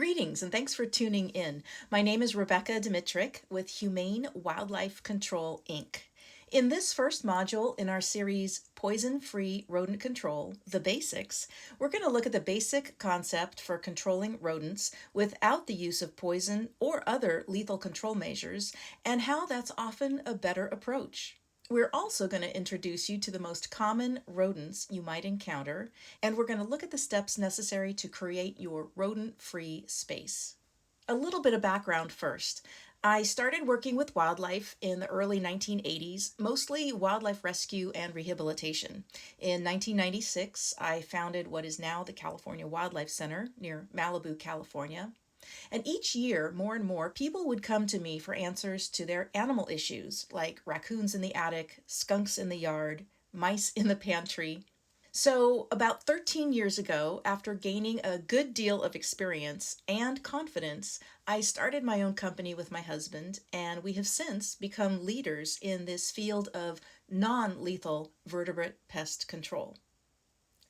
Greetings and thanks for tuning in. My name is Rebecca Dimitrick with Humane Wildlife Control, Inc. In this first module in our series, Poison-Free Rodent Control, The Basics, we're going to look at the basic concept for controlling rodents without the use of poison or other lethal control measures, and how that's often a better approach. We're also going to introduce you to the most common rodents you might encounter, and we're going to look at the steps necessary to create your rodent-free space. A little bit of background first. I started working with wildlife in the early 1980s, mostly wildlife rescue and rehabilitation. In 1996, I founded what is now the California Wildlife Center near Malibu, California. And each year, more and more people would come to me for answers to their animal issues, like raccoons in the attic, skunks in the yard, mice in the pantry. So, about 13 years ago, after gaining a good deal of experience and confidence, I started my own company with my husband, and we have since become leaders in this field of non-lethal vertebrate pest control.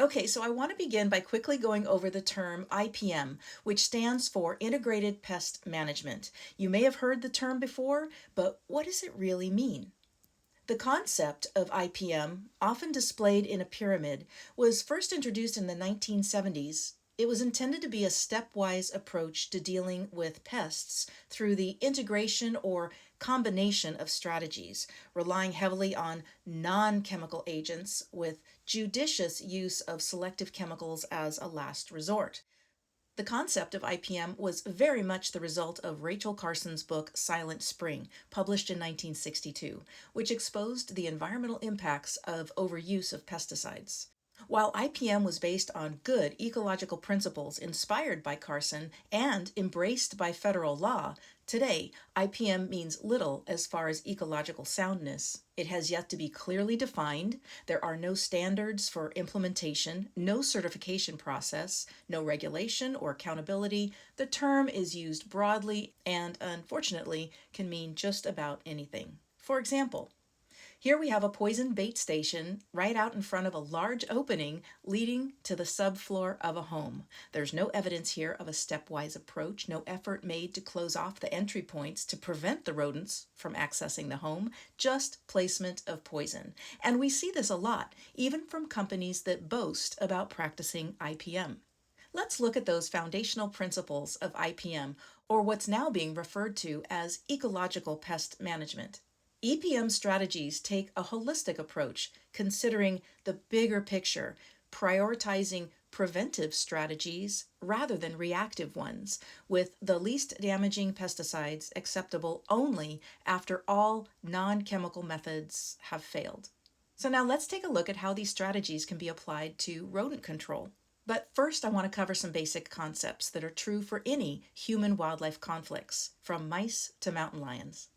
Okay, so I want to begin by quickly going over the term IPM, which stands for Integrated Pest Management. You may have heard the term before, but what does it really mean? The concept of IPM, often displayed in a pyramid, was first introduced in the 1970s. It was intended to be a stepwise approach to dealing with pests through the integration or combination of strategies, relying heavily on non-chemical agents with judicious use of selective chemicals as a last resort. The concept of IPM was very much the result of Rachel Carson's book Silent Spring, published in 1962, which exposed the environmental impacts of overuse of pesticides. While IPM was based on good ecological principles inspired by Carson and embraced by federal law, today IPM means little as far as ecological soundness. It has yet to be clearly defined. There are no standards for implementation, no certification process, no regulation or accountability. The term is used broadly and, unfortunately, can mean just about anything. For example, here we have a poison bait station right out in front of a large opening leading to the subfloor of a home. There's no evidence here of a stepwise approach, no effort made to close off the entry points to prevent the rodents from accessing the home, just placement of poison. And we see this a lot, even from companies that boast about practicing IPM. Let's look at those foundational principles of IPM, or what's now being referred to as ecological pest management. EPM strategies take a holistic approach, considering the bigger picture, prioritizing preventive strategies rather than reactive ones, with the least damaging pesticides acceptable only after all non-chemical methods have failed. So now let's take a look at how these strategies can be applied to rodent control. But first, I want to cover some basic concepts that are true for any human-wildlife conflicts, from mice to mountain lions.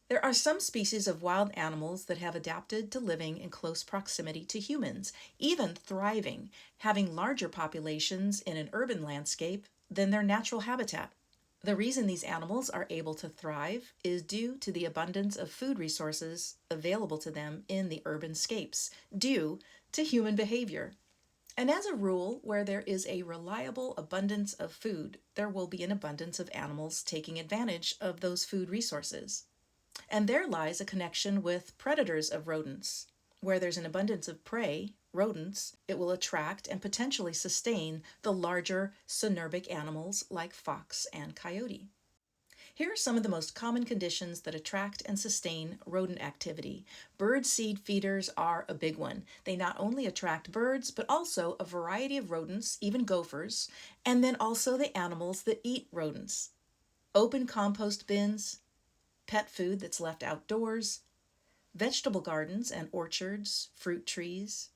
There are some species of wild animals that have adapted to living in close proximity to humans, even thriving, having larger populations in an urban landscape than their natural habitat. The reason these animals are able to thrive is due to the abundance of food resources available to them in the urban scapes, due to human behavior. And as a rule, where there is a reliable abundance of food, there will be an abundance of animals taking advantage of those food resources. And there lies a connection with predators of rodents. Where there's an abundance of prey, rodents, it will attract and potentially sustain the larger synerbic animals like fox and coyote. Here are some of the most common conditions that attract and sustain rodent activity. Bird seed feeders are a big one. They not only attract birds, but also a variety of rodents, even gophers, and then also the animals that eat rodents. Open compost bins, pet food that's left outdoors, vegetable gardens and orchards, fruit trees,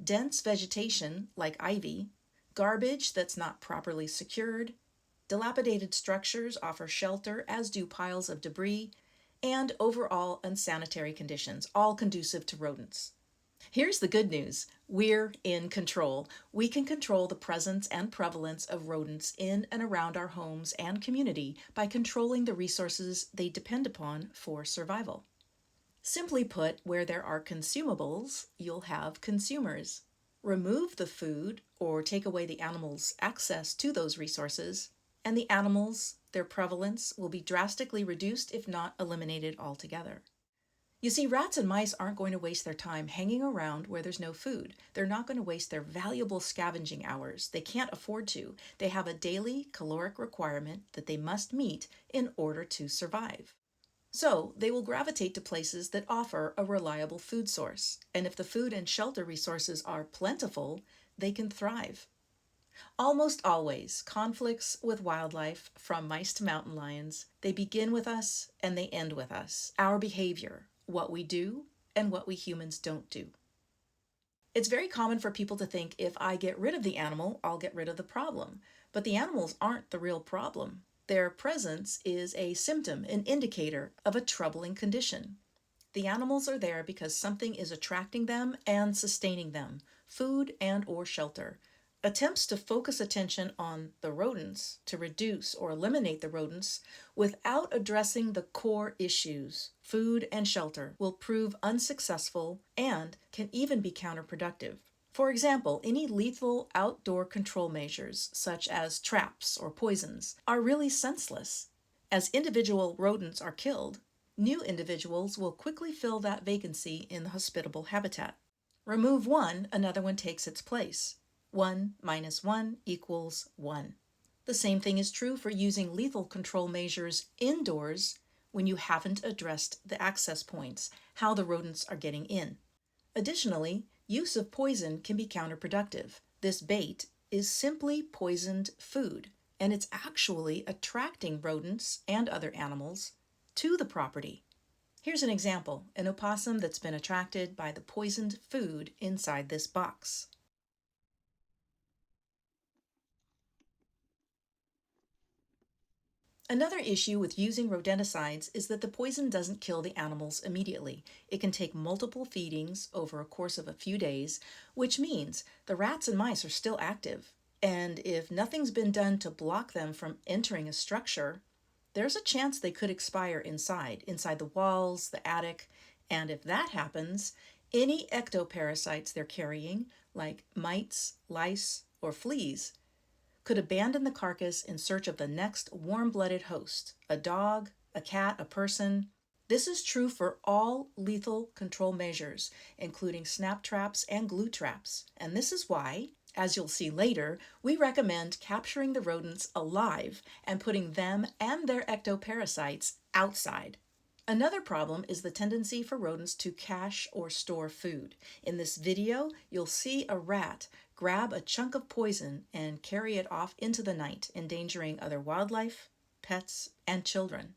dense vegetation like ivy, garbage that's not properly secured, dilapidated structures offer shelter, as do piles of debris, and overall unsanitary conditions, all conducive to rodents. Here's the good news. We're in control. We can control the presence and prevalence of rodents in and around our homes and community by controlling the resources they depend upon for survival. Simply put, where there are consumables, you'll have consumers. Remove the food or take away the animal's access to those resources, and the animals, their prevalence, will be drastically reduced if not eliminated altogether. You see, rats and mice aren't going to waste their time hanging around where there's no food. They're not going to waste their valuable scavenging hours. They can't afford to. They have a daily caloric requirement that they must meet in order to survive. So, they will gravitate to places that offer a reliable food source. And if the food and shelter resources are plentiful, they can thrive. Almost always, conflicts with wildlife, from mice to mountain lions, they begin with us and they end with us. Our behavior, what we do, and what we humans don't do. It's very common for people to think if I get rid of the animal, I'll get rid of the problem. But the animals aren't the real problem. Their presence is a symptom, an indicator of a troubling condition. The animals are there because something is attracting them and sustaining them, food and or shelter. Attempts to focus attention on the rodents, to reduce or eliminate the rodents, without addressing the core issues, food and shelter, will prove unsuccessful and can even be counterproductive. For example, any lethal outdoor control measures, such as traps or poisons, are really senseless. As individual rodents are killed, new individuals will quickly fill that vacancy in the hospitable habitat. Remove one, another one takes its place. 1 minus 1 equals 1. The same thing is true for using lethal control measures indoors when you haven't addressed the access points, how the rodents are getting in. Additionally, use of poison can be counterproductive. This bait is simply poisoned food, and it's actually attracting rodents and other animals to the property. Here's an example, an opossum that's been attracted by the poisoned food inside this box. Another issue with using rodenticides is that the poison doesn't kill the animals immediately. It can take multiple feedings over a course of a few days, which means the rats and mice are still active. And if nothing's been done to block them from entering a structure, there's a chance they could expire inside the walls, the attic, and if that happens, any ectoparasites they're carrying, like mites, lice, or fleas, could abandon the carcass in search of the next warm-blooded host, a dog, a cat, a person. This is true for all lethal control measures, including snap traps and glue traps. And this is why, as you'll see later, we recommend capturing the rodents alive and putting them and their ectoparasites outside. Another problem is the tendency for rodents to cache or store food. In this video, you'll see a rat grab a chunk of poison and carry it off into the night, endangering other wildlife, pets, and children.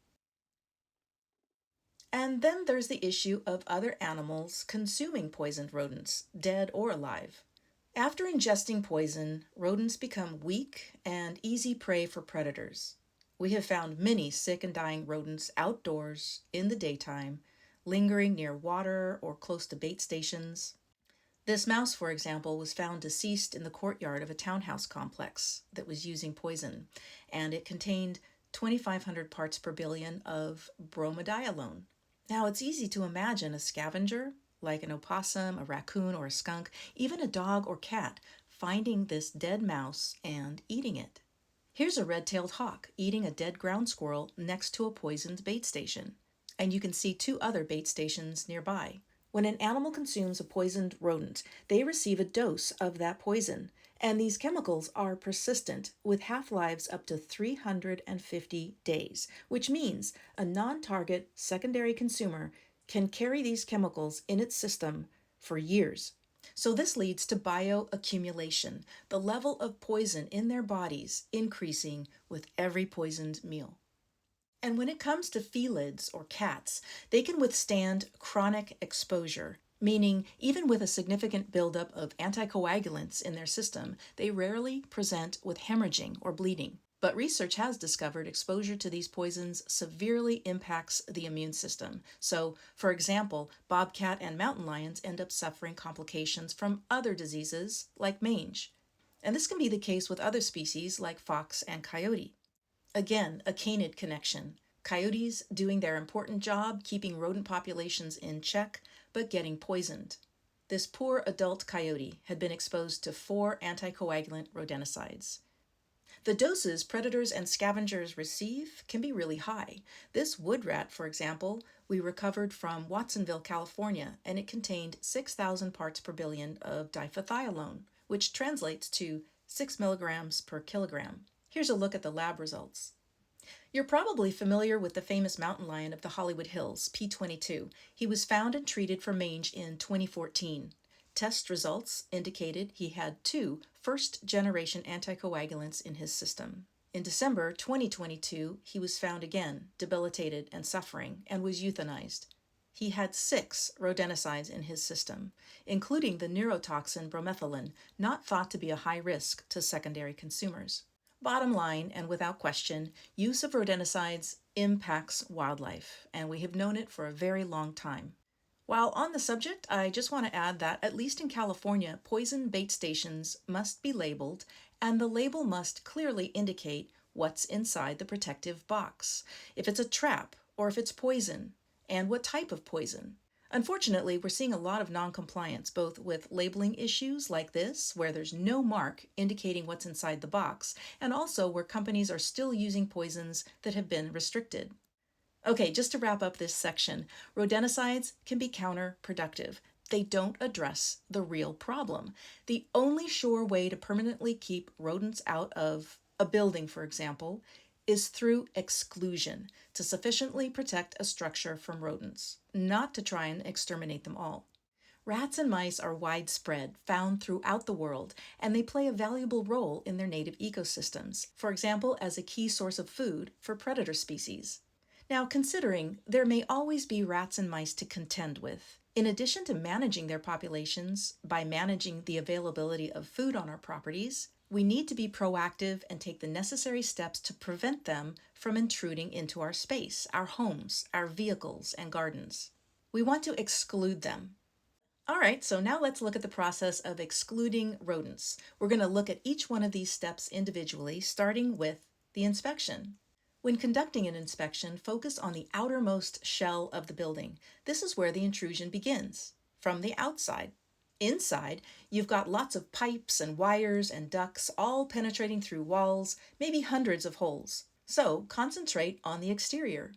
And then there's the issue of other animals consuming poisoned rodents, dead or alive. After ingesting poison, rodents become weak and easy prey for predators. We have found many sick and dying rodents outdoors, in the daytime, lingering near water or close to bait stations. This mouse, for example, was found deceased in the courtyard of a townhouse complex that was using poison, and it contained 2,500 parts per billion of bromadiolone. Now, it's easy to imagine a scavenger, like an opossum, a raccoon, or a skunk, even a dog or cat, finding this dead mouse and eating it. Here's a red-tailed hawk eating a dead ground squirrel next to a poisoned bait station. And you can see 2 other bait stations nearby. When an animal consumes a poisoned rodent, they receive a dose of that poison, and these chemicals are persistent with half-lives up to 350 days, which means a non-target secondary consumer can carry these chemicals in its system for years. So this leads to bioaccumulation, the level of poison in their bodies increasing with every poisoned meal. And when it comes to felids or cats, they can withstand chronic exposure, meaning even with a significant buildup of anticoagulants in their system, they rarely present with hemorrhaging or bleeding. But research has discovered exposure to these poisons severely impacts the immune system. So, for example, bobcat and mountain lions end up suffering complications from other diseases like mange. And this can be the case with other species like fox and coyote. Again, a canid connection. Coyotes doing their important job keeping rodent populations in check, but getting poisoned. This poor adult coyote had been exposed to 4 anticoagulant rodenticides. The doses predators and scavengers receive can be really high. This wood rat, for example, we recovered from Watsonville, California, and it contained 6,000 parts per billion of diphthiolone, which translates to 6 milligrams per kilogram. Here's a look at the lab results. You're probably familiar with the famous mountain lion of the Hollywood Hills, P22. He was found and treated for mange in 2014. Test results indicated he had 2 first-generation anticoagulants in his system. In December 2022, he was found again, debilitated and suffering, and was euthanized. He had 6 rodenticides in his system, including the neurotoxin bromethalin, not thought to be a high risk to secondary consumers. Bottom line, and without question, use of rodenticides impacts wildlife, and we have known it for a very long time. While on the subject, I just want to add that, at least in California, poison bait stations must be labeled, and the label must clearly indicate what's inside the protective box, if it's a trap or if it's poison, and what type of poison. Unfortunately, we're seeing a lot of non-compliance, both with labeling issues like this, where there's no mark indicating what's inside the box, and also where companies are still using poisons that have been restricted. Okay, just to wrap up this section, rodenticides can be counterproductive. They don't address the real problem. The only sure way to permanently keep rodents out of a building, for example, is through exclusion, to sufficiently protect a structure from rodents, not to try and exterminate them all. Rats and mice are widespread, found throughout the world, and they play a valuable role in their native ecosystems, for example, as a key source of food for predator species. Now, considering there may always be rats and mice to contend with, in addition to managing their populations by managing the availability of food on our properties, we need to be proactive and take the necessary steps to prevent them from intruding into our space, our homes, our vehicles, and gardens. We want to exclude them. All right, so now let's look at the process of excluding rodents. We're going to look at each one of these steps individually, starting with the inspection. When conducting an inspection, focus on the outermost shell of the building. This is where the intrusion begins, from the outside. Inside, you've got lots of pipes and wires and ducts all penetrating through walls, maybe hundreds of holes. So concentrate on the exterior.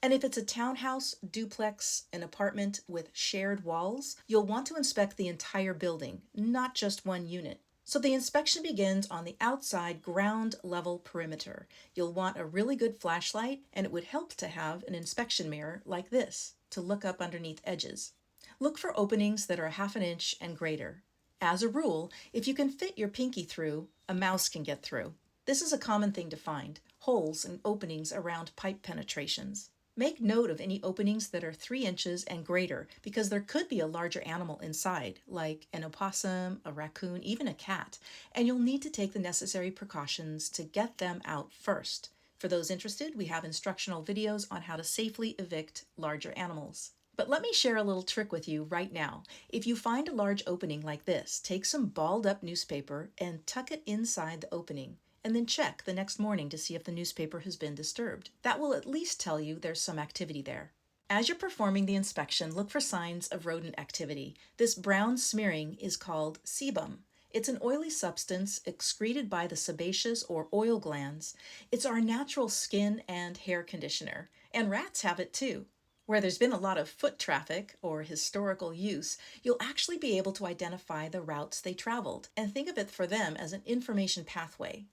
And if it's a townhouse, duplex, an apartment with shared walls, you'll want to inspect the entire building, not just one unit. So the inspection begins on the outside ground level perimeter. You'll want a really good flashlight, and it would help to have an inspection mirror like this to look up underneath edges. Look for openings that are 1/2 inch and greater. As a rule, if you can fit your pinky through, a mouse can get through. This is a common thing to find, holes and openings around pipe penetrations. Make note of any openings that are 3 inches and greater, because there could be a larger animal inside, like an opossum, a raccoon, even a cat, and you'll need to take the necessary precautions to get them out first. For those interested, we have instructional videos on how to safely evict larger animals. But let me share a little trick with you right now. If you find a large opening like this, take some balled up newspaper and tuck it inside the opening, and then check the next morning to see if the newspaper has been disturbed. That will at least tell you there's some activity there. As you're performing the inspection, look for signs of rodent activity. This brown smearing is called sebum. It's an oily substance excreted by the sebaceous or oil glands. It's our natural skin and hair conditioner, and rats have it too. Where there's been a lot of foot traffic or historical use, you'll actually be able to identify the routes they traveled and think of it for them as an information pathway.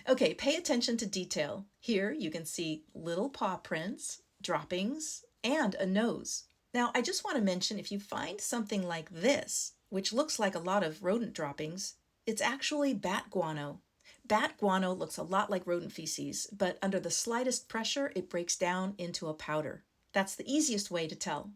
Okay, pay attention to detail. Here you can see little paw prints, droppings, and a nose. Now, I just want to mention, if you find something like this, which looks like a lot of rodent droppings, it's actually bat guano. Bat guano looks a lot like rodent feces, but under the slightest pressure, it breaks down into a powder. That's the easiest way to tell.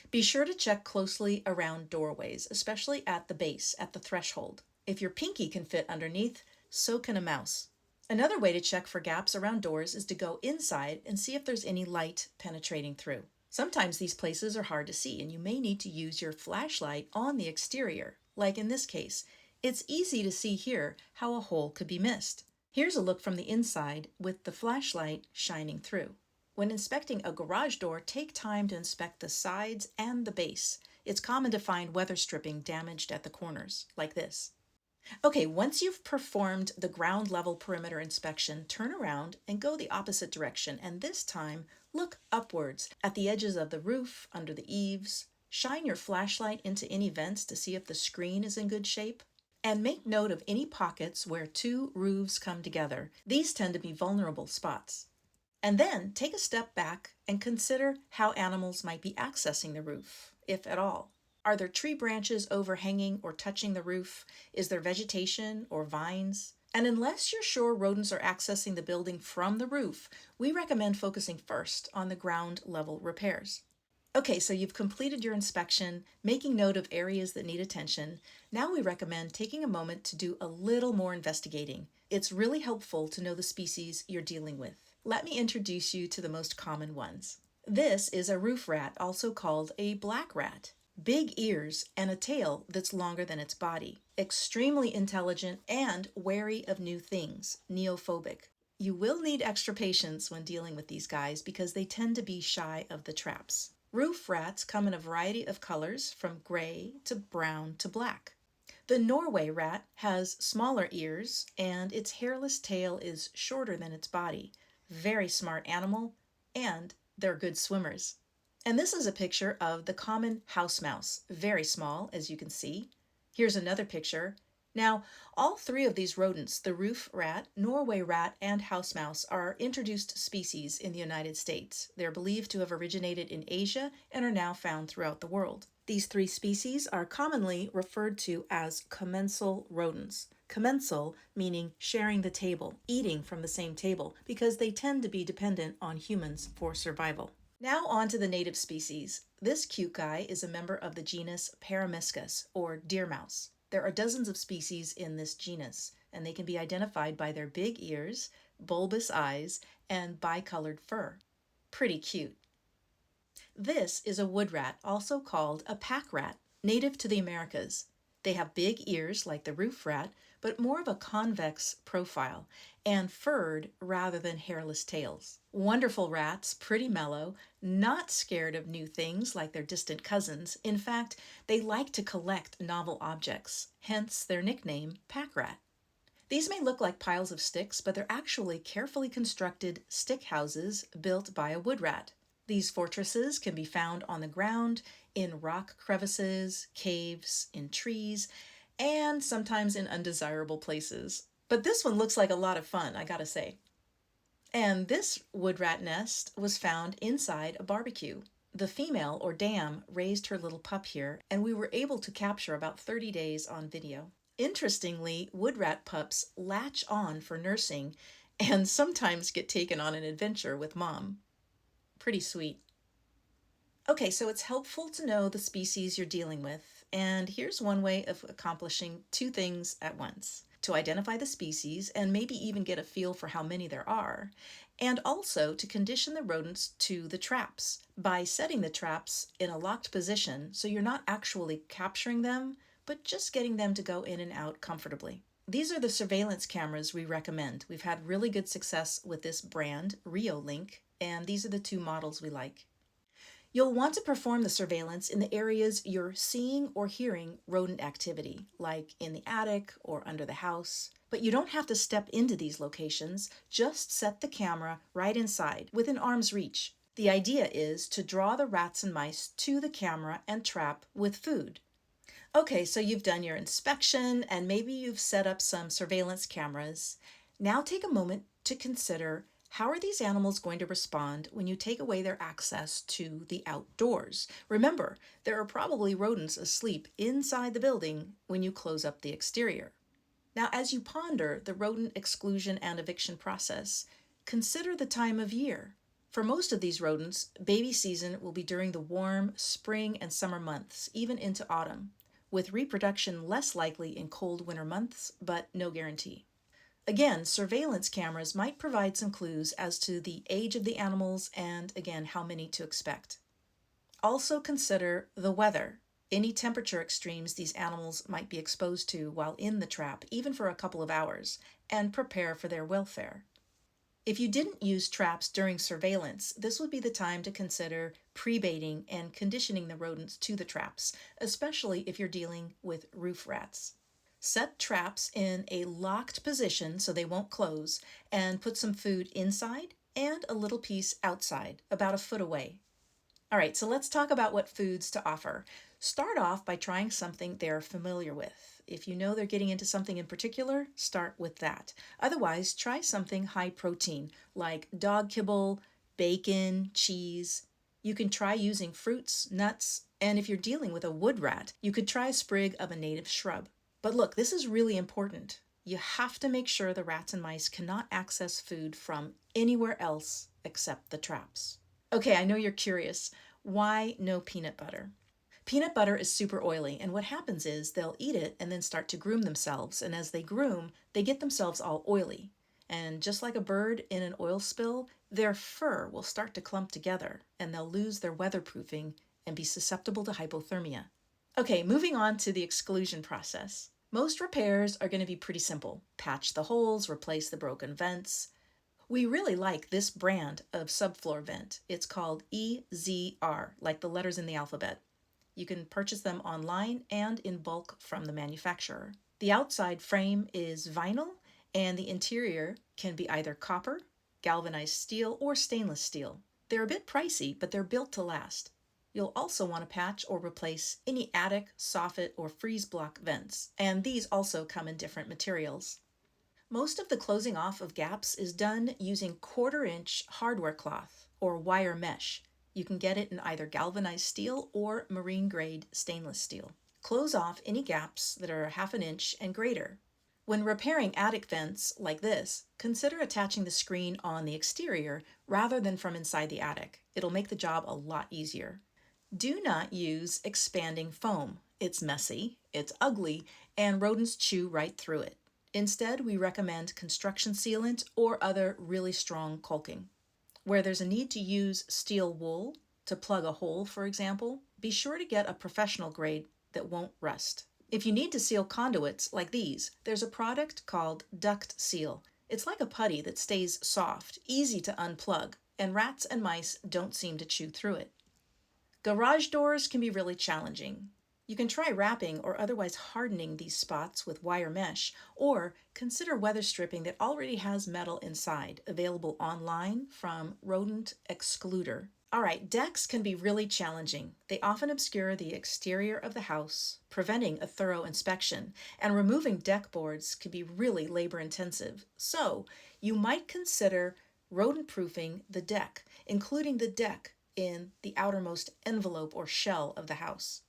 Be sure to check closely around doorways, especially at the base, at the threshold. If your pinky can fit underneath, so can a mouse. Another way to check for gaps around doors is to go inside and see if there's any light penetrating through. Sometimes these places are hard to see, and you may need to use your flashlight on the exterior, like in this case. It's easy to see here how a hole could be missed. Here's a look from the inside with the flashlight shining through. When inspecting a garage door, take time to inspect the sides and the base. It's common to find weather stripping damaged at the corners, like this. Okay, once you've performed the ground level perimeter inspection, turn around and go the opposite direction, and this time look upwards at the edges of the roof, under the eaves. Shine your flashlight into any vents to see if the screen is in good shape. And make note of any pockets where two roofs come together. These tend to be vulnerable spots. And then take a step back and consider how animals might be accessing the roof, if at all. Are there tree branches overhanging or touching the roof? Is there vegetation or vines? And unless you're sure rodents are accessing the building from the roof, we recommend focusing first on the ground level repairs. Okay, so you've completed your inspection, making note of areas that need attention. Now we recommend taking a moment to do a little more investigating. It's really helpful to know the species you're dealing with. Let me introduce you to the most common ones. This is a roof rat, also called a black rat. Big ears and a tail that's longer than its body. Extremely intelligent and wary of new things, neophobic. You will need extra patience when dealing with these guys because they tend to be shy of the traps. Roof rats come in a variety of colors from gray to brown to black. The Norway rat has smaller ears and its hairless tail is shorter than its body. Very smart animal, and they're good swimmers. And this is a picture of the common house mouse, very small as you can see. Here's another picture. Now, all three of these rodents, the roof rat, Norway rat, and house mouse, are introduced species in the United States. They're believed to have originated in Asia and are now found throughout the world. These three species are commonly referred to as commensal rodents. Commensal meaning sharing the table, eating from the same table, because they tend to be dependent on humans for survival. Now on to the native species. This cute guy is a member of the genus Peromyscus, or deer mouse. There are dozens of species in this genus, and they can be identified by their big ears, bulbous eyes, and bicolored fur. Pretty cute. This is a wood rat, also called a pack rat, native to the Americas. They have big ears like the roof rat, but more of a convex profile, and furred rather than hairless tails. Wonderful rats, pretty mellow, not scared of new things like their distant cousins. In fact, they like to collect novel objects, hence their nickname, pack rat. These may look like piles of sticks, but they're actually carefully constructed stick houses built by a wood rat. These fortresses can be found on the ground, in rock crevices, caves, in trees, and sometimes in undesirable places. But this one looks like a lot of fun, I gotta say. And this wood rat nest was found inside a barbecue. The female, or dam, raised her little pup here, and we were able to capture about 30 days on video. Interestingly, wood rat pups latch on for nursing and sometimes get taken on an adventure with mom. Pretty sweet. Okay, so it's helpful to know the species you're dealing with, and here's one way of accomplishing two things at once: to identify the species and maybe even get a feel for how many there are, and also to condition the rodents to the traps by setting the traps in a locked position so you're not actually capturing them, but just getting them to go in and out comfortably. These are the surveillance cameras we recommend. We've had really good success with this brand, Reolink, and these are the two models we like. You'll want to perform the surveillance in the areas you're seeing or hearing rodent activity, like in the attic or under the house. But you don't have to step into these locations, just set the camera right inside, within arm's reach. The idea is to draw the rats and mice to the camera and trap with food. Okay, so you've done your inspection and maybe you've set up some surveillance cameras. Now take a moment to consider, how are these animals going to respond when you take away their access to the outdoors? Remember, there are probably rodents asleep inside the building when you close up the exterior. Now, as you ponder the rodent exclusion and eviction process, consider the time of year. For most of these rodents, baby season will be during the warm spring and summer months, even into autumn, with reproduction less likely in cold winter months, but no guarantee. Again, surveillance cameras might provide some clues as to the age of the animals and, again, how many to expect. Also consider the weather, any temperature extremes these animals might be exposed to while in the trap, even for a couple of hours, and prepare for their welfare. If you didn't use traps during surveillance, this would be the time to consider pre-baiting and conditioning the rodents to the traps, especially if you're dealing with roof rats. Set traps in a locked position so they won't close, and put some food inside and a little piece outside, about a foot away. All right, so let's talk about what foods to offer. Start off by trying something they're familiar with. If you know they're getting into something in particular, start with that. Otherwise, try something high protein like dog kibble, bacon, cheese. You can try using fruits, nuts, and if you're dealing with a wood rat, you could try a sprig of a native shrub. But look, this is really important. You have to make sure the rats and mice cannot access food from anywhere else except the traps. Okay, I know you're curious. Why no peanut butter? Peanut butter is super oily, and what happens is they'll eat it and then start to groom themselves, and as they groom, they get themselves all oily. And just like a bird in an oil spill, their fur will start to clump together, and they'll lose their weatherproofing and be susceptible to hypothermia. Okay, moving on to the exclusion process. Most repairs are going to be pretty simple. Patch the holes, replace the broken vents. We really like this brand of subfloor vent. It's called EZR, like the letters in the alphabet. You can purchase them online and in bulk from the manufacturer. The outside frame is vinyl, and the interior can be either copper, galvanized steel, or stainless steel. They're a bit pricey, but they're built to last. You'll also want to patch or replace any attic, soffit, or freeze block vents, and these also come in different materials. Most of the closing off of gaps is done using 1/4-inch hardware cloth or wire mesh. You can get it in either galvanized steel or marine grade stainless steel. Close off any gaps that are 1/2 inch and greater. When repairing attic vents like this, consider attaching the screen on the exterior rather than from inside the attic. It'll make the job a lot easier. Do not use expanding foam. It's messy, it's ugly, and rodents chew right through it. Instead, we recommend construction sealant or other really strong caulking. Where there's a need to use steel wool to plug a hole, for example, be sure to get a professional grade that won't rust. If you need to seal conduits like these, there's a product called Duct Seal. It's like a putty that stays soft, easy to unplug, and rats and mice don't seem to chew through it. Garage doors can be really challenging. You can try wrapping or otherwise hardening these spots with wire mesh, or consider weather stripping that already has metal inside, available online from Rodent Excluder. All right, decks can be really challenging. They often obscure the exterior of the house, preventing a thorough inspection, and removing deck boards can be really labor intensive. So, you might consider rodent proofing the deck, including the deck in the outermost envelope or shell of the house.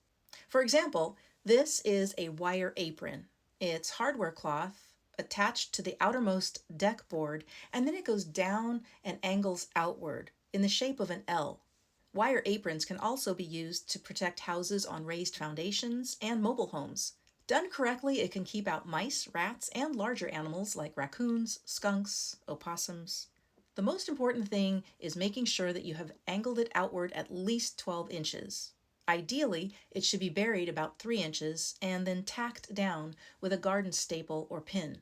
For example, this is a wire apron. It's hardware cloth attached to the outermost deck board, and then it goes down and angles outward in the shape of an L. Wire aprons can also be used to protect houses on raised foundations and mobile homes. Done correctly, it can keep out mice, rats, and larger animals like raccoons, skunks, opossums. The most important thing is making sure that you have angled it outward at least 12 inches. Ideally, it should be buried about 3 inches and then tacked down with a garden staple or pin,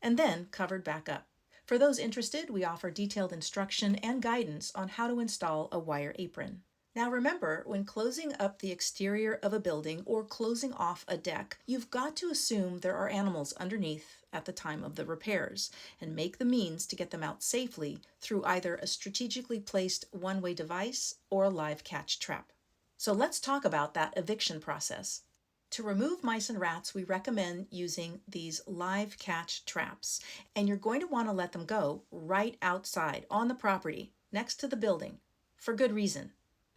and then covered back up. For those interested, we offer detailed instruction and guidance on how to install a wire apron. Now remember, when closing up the exterior of a building or closing off a deck, you've got to assume there are animals underneath at the time of the repairs and make the means to get them out safely through either a strategically placed one-way device or a live catch trap. So let's talk about that eviction process. To remove mice and rats, we recommend using these live catch traps, and you're going to want to let them go right outside on the property next to the building for good reason.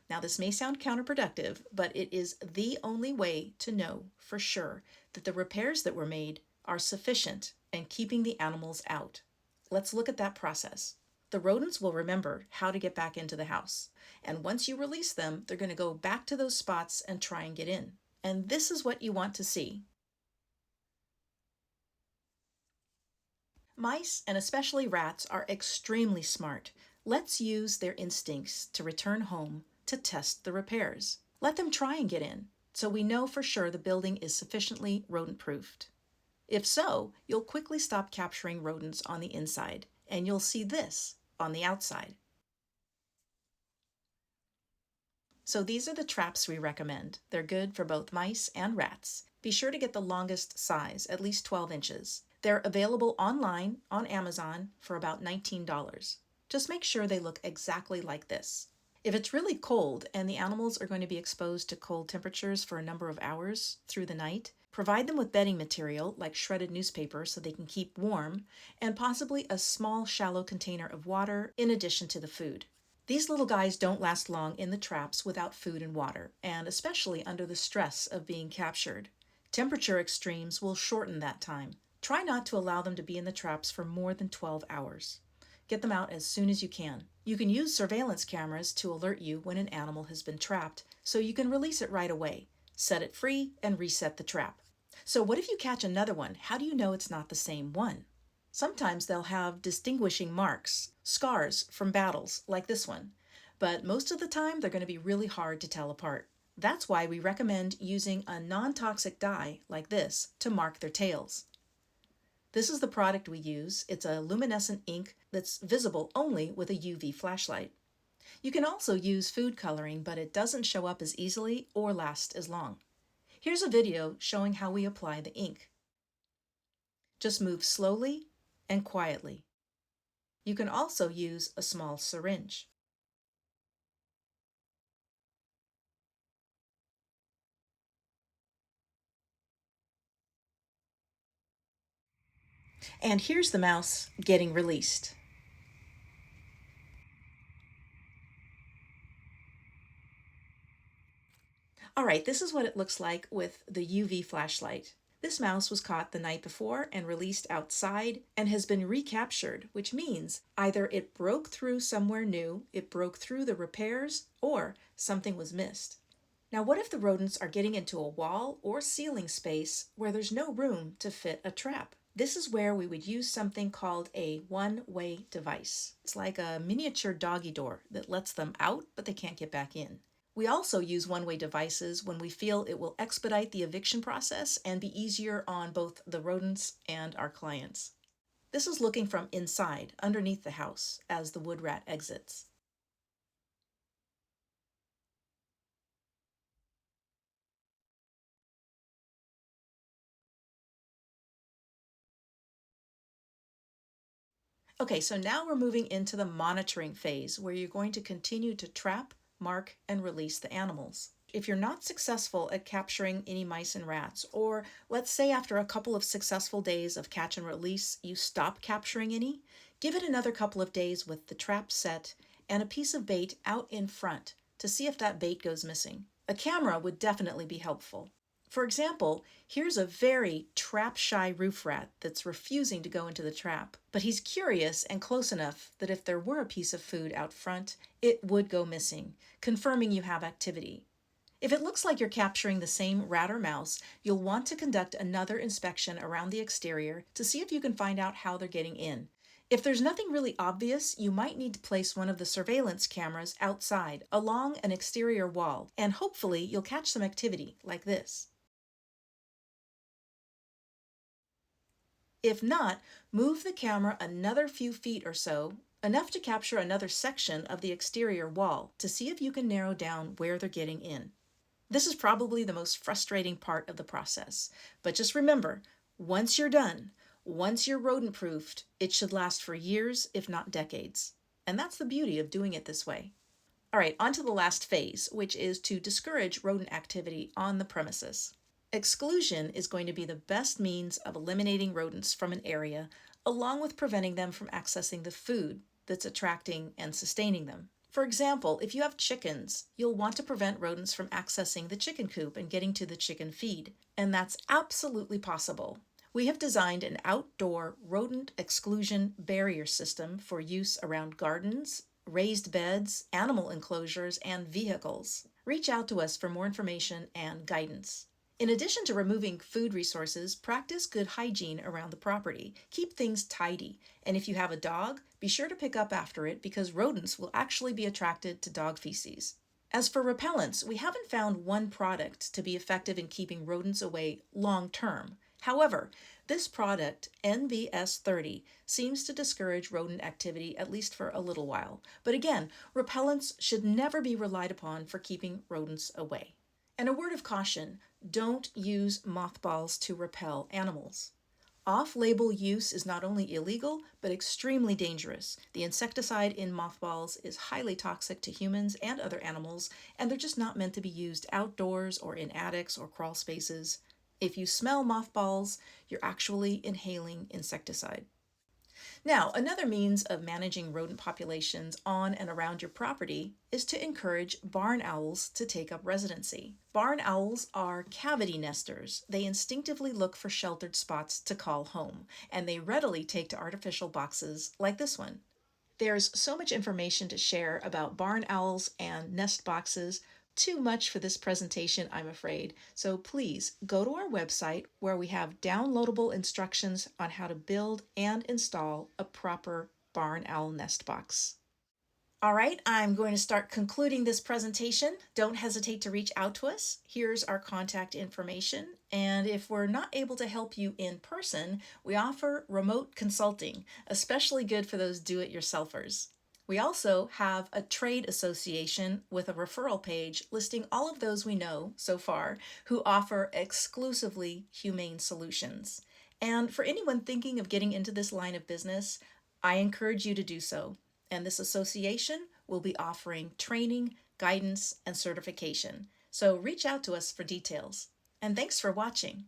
Now, this may sound counterproductive, but it is the only way to know for sure that the repairs that were made are sufficient and keeping the animals out. Let's look at that process. The rodents will remember how to get back into the house, and once you release them, they're going to go back to those spots and try and get in. And this is what you want to see. Mice, and especially rats, are extremely smart. Let's use their instincts to return home to test the repairs. Let them try and get in, so we know for sure the building is sufficiently rodent-proofed. If so, you'll quickly stop capturing rodents on the inside, and you'll see this on the outside. So these are the traps we recommend. They're good for both mice and rats. Be sure to get the longest size, at least 12 inches. They're available online on Amazon for about $19. Just make sure they look exactly like this. If it's really cold and the animals are going to be exposed to cold temperatures for a number of hours through the night, provide them with bedding material like shredded newspaper so they can keep warm, and possibly a small shallow container of water in addition to the food. These little guys don't last long in the traps without food and water, and especially under the stress of being captured. Temperature extremes will shorten that time. Try not to allow them to be in the traps for more than 12 hours. Get them out as soon as you can. You can use surveillance cameras to alert you when an animal has been trapped, so you can release it right away. Set it free and reset the trap. So what if you catch another one? How do you know it's not the same one? Sometimes they'll have distinguishing marks, scars from battles, like this one. But most of the time, they're going to be really hard to tell apart. That's why we recommend using a non-toxic dye, like this, to mark their tails. This is the product we use. It's a luminescent ink that's visible only with a UV flashlight. You can also use food coloring, but it doesn't show up as easily or last as long. Here's a video showing how we apply the ink. Just move slowly and quietly. You can also use a small syringe. And here's the mouse getting released. All right, this is what it looks like with the UV flashlight. This mouse was caught the night before and released outside and has been recaptured, which means either it broke through somewhere new, it broke through the repairs, or something was missed. Now, what if the rodents are getting into a wall or ceiling space where there's no room to fit a trap? This is where we would use something called a one-way device. It's like a miniature doggy door that lets them out, but they can't get back in. We also use one-way devices when we feel it will expedite the eviction process and be easier on both the rodents and our clients. This is looking from inside, underneath the house, as the wood rat exits. Okay, so now we're moving into the monitoring phase where you're going to continue to trap, mark, and release the animals. If you're not successful at capturing any mice and rats, or let's say after a couple of successful days of catch and release, you stop capturing any, give it another couple of days with the trap set and a piece of bait out in front to see if that bait goes missing. A camera would definitely be helpful. For example, here's a very trap-shy roof rat that's refusing to go into the trap, but he's curious and close enough that if there were a piece of food out front, it would go missing, confirming you have activity. If it looks like you're capturing the same rat or mouse, you'll want to conduct another inspection around the exterior to see if you can find out how they're getting in. If there's nothing really obvious, you might need to place one of the surveillance cameras outside along an exterior wall, and hopefully you'll catch some activity like this. If not, move the camera another few feet or so, enough to capture another section of the exterior wall to see if you can narrow down where they're getting in. This is probably the most frustrating part of the process, but just remember, once you're done, once you're rodent-proofed, it should last for years, if not decades. And that's the beauty of doing it this way. All right, on to the last phase, which is to discourage rodent activity on the premises. Exclusion is going to be the best means of eliminating rodents from an area, along with preventing them from accessing the food that's attracting and sustaining them. For example, if you have chickens, you'll want to prevent rodents from accessing the chicken coop and getting to the chicken feed, and that's absolutely possible. We have designed an outdoor rodent exclusion barrier system for use around gardens, raised beds, animal enclosures, and vehicles. Reach out to us for more information and guidance. In addition to removing food resources, practice good hygiene around the property. Keep things tidy, and if you have a dog, be sure to pick up after it because rodents will actually be attracted to dog feces. As for repellents, we haven't found one product to be effective in keeping rodents away long term. However, this product, NVS30, seems to discourage rodent activity at least for a little while. But again, repellents should never be relied upon for keeping rodents away. And a word of caution, don't use mothballs to repel animals. Off-label use is not only illegal, but extremely dangerous. The insecticide in mothballs is highly toxic to humans and other animals, and they're just not meant to be used outdoors or in attics or crawl spaces. If you smell mothballs, you're actually inhaling insecticide. Now, another means of managing rodent populations on and around your property is to encourage barn owls to take up residency. Barn owls are cavity nesters. They instinctively look for sheltered spots to call home, and they readily take to artificial boxes like this one. There's so much information to share about barn owls and nest boxes. Too much for this presentation, I'm afraid. So please go to our website where we have downloadable instructions on how to build and install a proper barn owl nest box. All right, I'm going to start concluding this presentation. Don't hesitate to reach out to us. Here's our contact information. And if we're not able to help you in person, we offer remote consulting, especially good for those do-it-yourselfers. We also have a trade association with a referral page listing all of those we know so far who offer exclusively humane solutions. And for anyone thinking of getting into this line of business, I encourage you to do so. And this association will be offering training, guidance, and certification. So reach out to us for details. And thanks for watching.